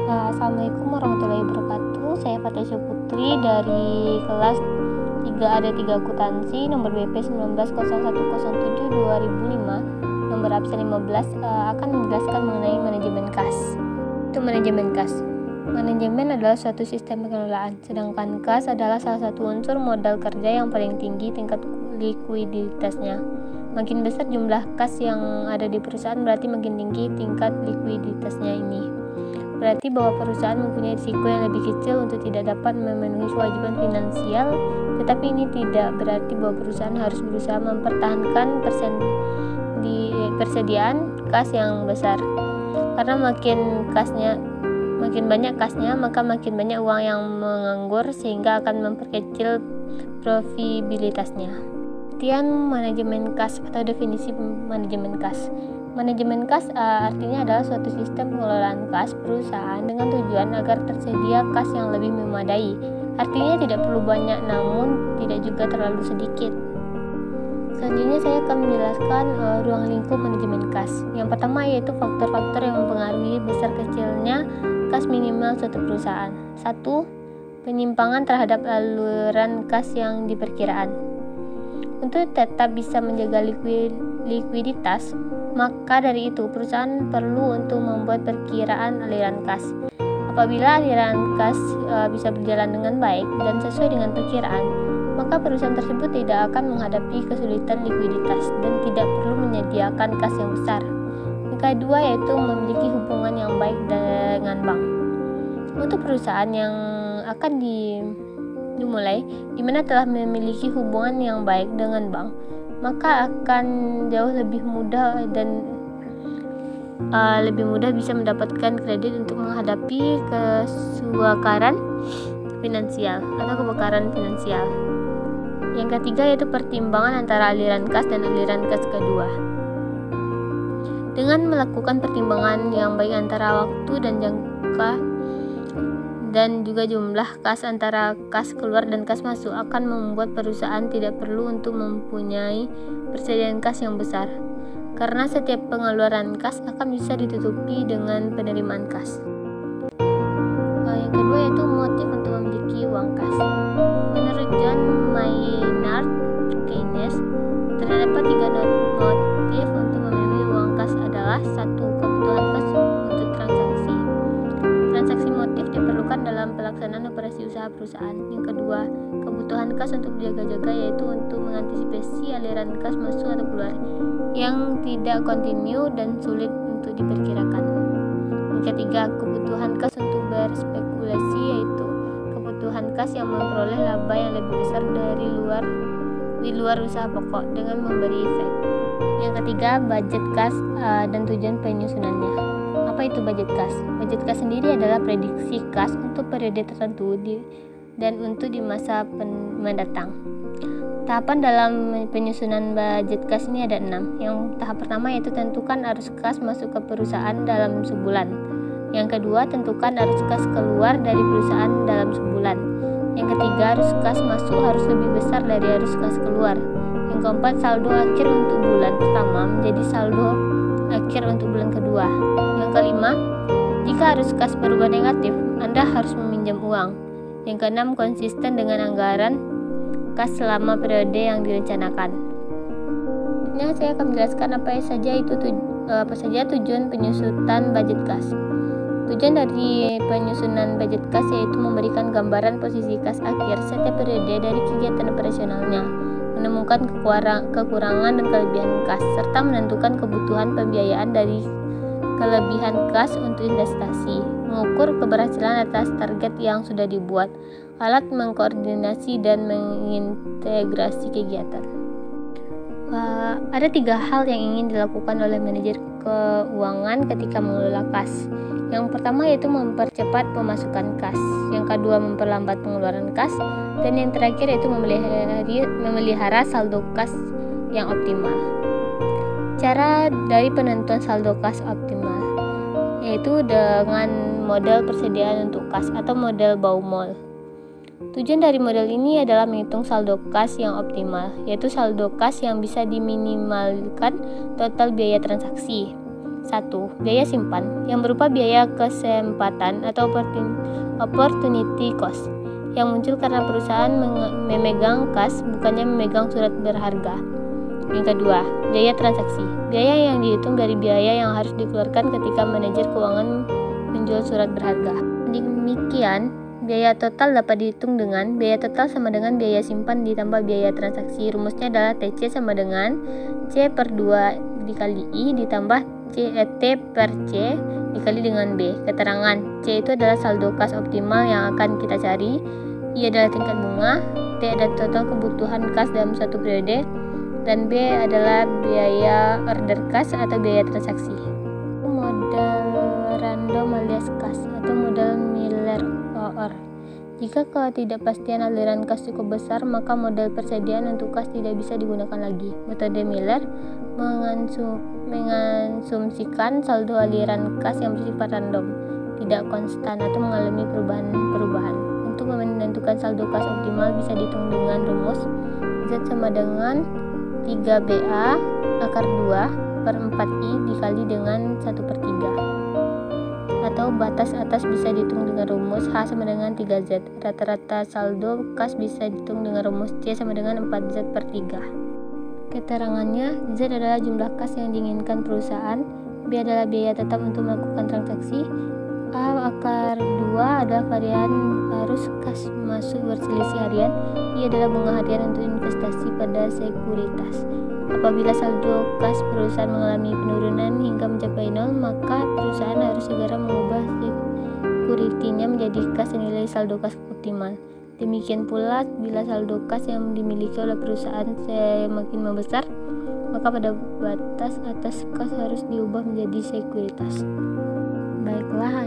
Assalamualaikum warahmatullahi wabarakatuh. Saya Fatasya Putri dari kelas 3 ada 3 akuntansi nomor BP 190107/2005 nomor absen 15 akan menjelaskan mengenai manajemen kas. Itu manajemen kas. Manajemen adalah suatu sistem pengelolaan, sedangkan kas adalah salah satu unsur modal kerja yang paling tinggi tingkat likuiditasnya. Makin besar jumlah kas yang ada di perusahaan berarti makin tinggi tingkat likuiditasnya ini. Berarti bahwa perusahaan mempunyai risiko yang lebih kecil untuk tidak dapat memenuhi kewajiban finansial, tetapi ini tidak berarti bahwa perusahaan harus berusaha mempertahankan persediaan kas yang besar. Karena makin banyak kasnya, maka makin banyak uang yang menganggur sehingga akan memperkecil profitabilitasnya. Artian manajemen kas atau definisi manajemen kas. Manajemen kas artinya adalah suatu sistem pengelolaan kas perusahaan dengan tujuan agar tersedia kas yang lebih memadai. Artinya tidak perlu banyak namun tidak juga terlalu sedikit. Selanjutnya saya akan menjelaskan ruang lingkup manajemen kas. Yang pertama yaitu faktor-faktor yang mempengaruhi besar kecilnya kas minimal suatu perusahaan. 1. Penyimpangan terhadap aliran kas yang diperkiraan. Untuk tetap bisa menjaga likuiditas, maka dari itu perusahaan perlu untuk membuat perkiraan aliran kas. Apabila aliran kas bisa berjalan dengan baik dan sesuai dengan perkiraan, maka perusahaan tersebut tidak akan menghadapi kesulitan likuiditas dan tidak perlu menyediakan kas yang besar. Yang kedua yaitu memiliki hubungan yang baik dengan bank. Untuk perusahaan yang akan dimulai di mana telah memiliki hubungan yang baik dengan bank, maka akan jauh lebih mudah bisa mendapatkan kredit untuk menghadapi kebakaran finansial. Yang ketiga yaitu pertimbangan antara aliran kas dan aliran kas kedua. Dengan melakukan pertimbangan yang baik antara waktu dan jangka dan juga jumlah kas antara kas keluar dan kas masuk akan membuat perusahaan tidak perlu untuk mempunyai persediaan kas yang besar, karena setiap pengeluaran kas akan bisa ditutupi dengan penerimaan kas. Yang kedua yaitu motif untuk memiliki uang kas. Menurut John Maynard Keynes, terdapat 3 motif untuk memenuhi uang kas adalah 1. Kebutuhan kas untuk transaksi. Transaksi motif diperlukan dalam pelaksanaan operasi usaha perusahaan. Yang kedua, kebutuhan kas untuk berjaga-jaga, yaitu untuk mengantisipasi aliran kas masuk atau keluar yang tidak kontinu dan sulit untuk diperkirakan. Yang ketiga, kebutuhan kas untuk berspekulasi, yaitu kebutuhan kas yang memperoleh laba yang lebih besar di luar usaha pokok dengan memberi efek. Yang ketiga, budget kas dan tujuan penyusunannya. Apa itu budget kas? Budget kas sendiri adalah prediksi kas untuk periode tertentu dan untuk di masa mendatang. Tahapan dalam penyusunan budget kas ini ada 6. Yang tahap pertama yaitu tentukan arus kas masuk ke perusahaan dalam sebulan. Yang kedua, tentukan arus kas keluar dari perusahaan dalam sebulan. Yang ketiga, arus kas masuk harus lebih besar dari arus kas keluar. Yang keempat, saldo akhir untuk bulan pertama menjadi saldo akhir untuk bulan kedua. Yang kelima, jika arus kas berubah negatif, Anda harus meminjam uang. Yang keenam, konsisten dengan anggaran kas selama periode yang direncanakan. Nah, saya akan menjelaskan apa saja tujuan penyusunan budget kas. Tujuan dari penyusunan budget kas yaitu memberikan gambaran posisi kas akhir setiap periode dari kegiatan operasionalnya, menemukan kekurangan dan kelebihan kas, serta menentukan kebutuhan pembiayaan dari kelebihan kas untuk investasi, mengukur keberhasilan atas target yang sudah dibuat, alat mengkoordinasi dan mengintegrasi kegiatan. Ada 3 hal yang ingin dilakukan oleh manajer keuangan ketika mengelola kas. Yang pertama yaitu mempercepat pemasukan kas, yang kedua memperlambat pengeluaran kas, dan yang terakhir yaitu memelihara saldo kas yang optimal. Cara dari penentuan saldo kas optimal yaitu dengan model persediaan untuk kas atau model Baumol. Tujuan dari model ini adalah menghitung saldo kas yang optimal, yaitu saldo kas yang bisa diminimalkan total biaya transaksi. 1. Biaya simpan, yang berupa biaya kesempatan atau opportunity cost, yang muncul karena perusahaan memegang kas bukannya memegang surat berharga. Yang kedua, biaya transaksi, biaya yang dihitung dari biaya yang harus dikeluarkan ketika manajer keuangan menjual surat berharga. Demikian, biaya total dapat dihitung dengan biaya total sama dengan biaya simpan ditambah biaya transaksi. Rumusnya adalah TC sama dengan C per 2 dikali I ditambah T per C dikali dengan B. Keterangan, C itu adalah saldo kas optimal yang akan kita cari, I adalah tingkat bunga, T adalah total kebutuhan kas dalam suatu periode, dan B adalah biaya order kas atau biaya transaksi. Modal random alias kas atau modal Miller OR. Jika ketidakpastian aliran kas cukup besar, maka modal persediaan untuk kas tidak bisa digunakan lagi. Metode Miller mengasumsikan saldo aliran kas yang bersifat random, tidak konstan atau mengalami perubahan. Untuk menentukan saldo kas optimal bisa dihitung dengan rumus Z sama dengan 3BA akar 2 per 4I dikali dengan 1/3. Atau batas atas bisa dihitung dengan rumus H sama dengan 3Z. Rata-rata saldo kas bisa dihitung dengan rumus C sama dengan 4Z per 3. Keterangannya, Z adalah jumlah kas yang diinginkan perusahaan, B adalah biaya tetap untuk melakukan transaksi, A akar 2 adalah varian arus kas masuk berselisih harian, I adalah bunga harian untuk investasi pada sekuritas. Apabila saldo kas perusahaan mengalami penurunan hingga mencapai 0, maka perusahaan harus segera mengubah sekuritinya menjadi kas senilai saldo kas optimal. Demikian pula bila saldo kas yang dimiliki oleh perusahaan semakin membesar, maka pada batas atas kas harus diubah menjadi sekuritas. Baiklah,